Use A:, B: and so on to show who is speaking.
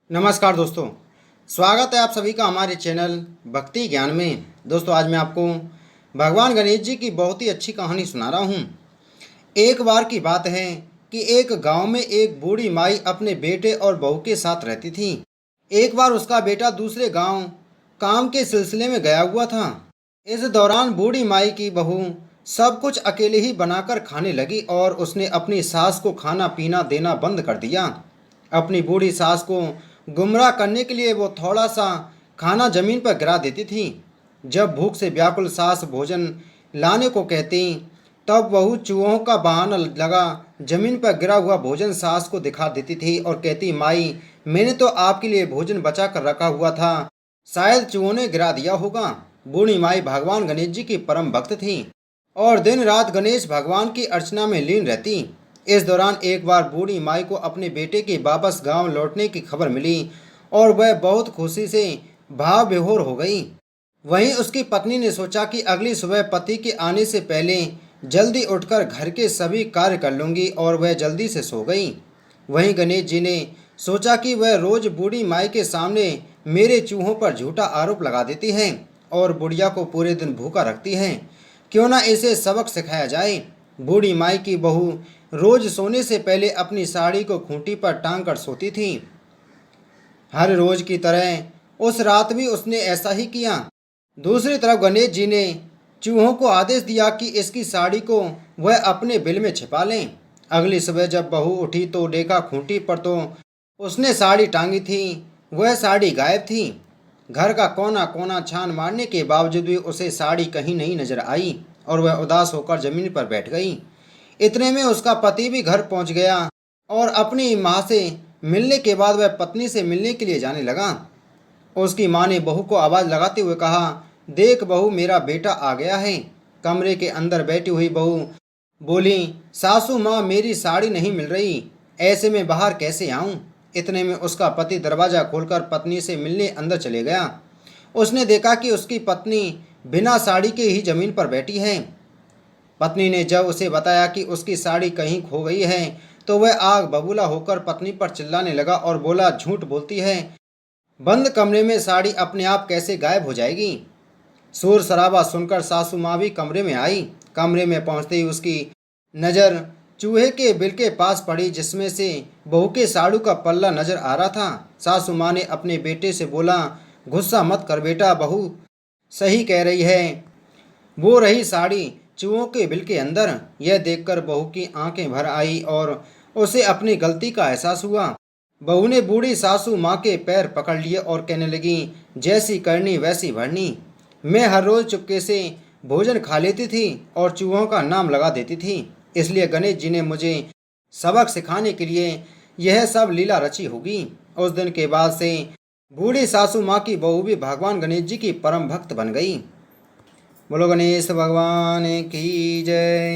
A: नमस्कार दोस्तों, स्वागत है आप सभी का हमारे चैनल भक्ति ज्ञान में। दोस्तों, आज मैं आपको भगवान गणेश जी की बहुत ही अच्छी कहानी सुना रहा हूँ। एक बार की बात है कि एक गांव में एक बूढ़ी माई अपने बेटे और बहू के साथ रहती थी। एक बार उसका बेटा दूसरे गांव काम के सिलसिले में गया हुआ था। इस दौरान बूढ़ी माई की बहू सब कुछ अकेले ही बनाकर खाने लगी और उसने अपनी सास को खाना पीना देना बंद कर दिया। अपनी बूढ़ी सास को गुमराह करने के लिए वो थोड़ा सा खाना जमीन पर गिरा देती थी। जब भूख से व्याकुल सास भोजन लाने को कहती, तब बहू चूहों का बहाना लगा जमीन पर गिरा हुआ भोजन सास को दिखा देती थी और कहती, माई, मैंने तो आपके लिए भोजन बचा कर रखा हुआ था, शायद चूहों ने गिरा दिया होगा। बूढ़ी माई भगवान गणेश जी की परम भक्त थी और दिन रात गणेश भगवान की अर्चना में लीन रहती। इस दौरान एक बार बूढ़ी माई को अपने बेटे के वापस गांव लौटने की खबर मिली और वह बहुत खुशी से भाव विभोर हो गई। वहीं उसकी पत्नी ने सोचा कि अगली सुबह पति के आने से पहले जल्दी उठकर घर के सभी कार्य कर लूंगी और वह जल्दी से सो गई। वहीं गणेश जी ने सोचा कि वह रोज बूढ़ी माई के सामने मेरे चूहों पर झूठा आरोप लगा देती है और बुढ़िया को पूरे दिन भूखा रखती है, क्यों ना इसे सबक सिखाया जाए। बूढ़ी माई की बहू रोज सोने से पहले अपनी साड़ी को खूंटी पर टांग कर सोती थी। हर रोज की तरह उस रात भी उसने ऐसा ही किया। दूसरी तरफ गणेश जी ने चूहों को आदेश दिया कि इसकी साड़ी को वह अपने बिल में छिपा लें। अगली सुबह जब बहू उठी तो देखा खूंटी पर तो उसने साड़ी टांगी थी, वह साड़ी गायब थी। घर का कोना कोना छान मारने के बावजूद भी उसे साड़ी कहीं नहीं नजर आई और वह उदास होकर जमीन पर बैठ गई। इतने में उसका पति भी घर पहुंच गया और अपनी माँ से मिलने के बाद वह पत्नी से मिलने के लिए जाने लगा। उसकी माँ ने बहू को आवाज़ लगाते हुए कहा, देख बहू, मेरा बेटा आ गया है। कमरे के अंदर बैठी हुई बहू बोली, सासू माँ, मेरी साड़ी नहीं मिल रही, ऐसे में बाहर कैसे आऊँ। इतने में उसका पति दरवाज़ा खोलकर पत्नी से मिलने अंदर चले गया। उसने देखा कि उसकी पत्नी बिना साड़ी के ही जमीन पर बैठी है। पत्नी ने जब उसे बताया कि उसकी साड़ी कहीं खो गई है तो वह आग बबूला होकर पत्नी पर चिल्लाने लगा और बोला, झूठ बोलती है, बंद कमरे में साड़ी अपने आप कैसे गायब हो जाएगी। शोर शराबा सुनकर सासू माँ भी कमरे में आई। कमरे में पहुंचते ही उसकी नज़र चूहे के बिल के पास पड़ी जिसमें से बहू के साड़ू का पल्ला नजर आ रहा था। सासू माँ ने अपने बेटे से बोला, गुस्सा मत कर बेटा, बहू सही कह रही है, वो रही साड़ी चूहों के बिल के अंदर। यह देखकर बहू की आंखें भर आई और उसे अपनी गलती का एहसास हुआ। बहू ने बूढ़ी सासू माँ के पैर पकड़ लिए और कहने लगी, जैसी करनी वैसी भरनी। मैं हर रोज चुपके से भोजन खा लेती थी और चूहों का नाम लगा देती थी, इसलिए गणेश जी ने मुझे सबक सिखाने के लिए यह सब लीला रची होगी। उस दिन के बाद से बूढ़ी सासू माँ की बहू भी भगवान गणेश जी की परम भक्त बन गई। बोलो गणेश भगवान की जय।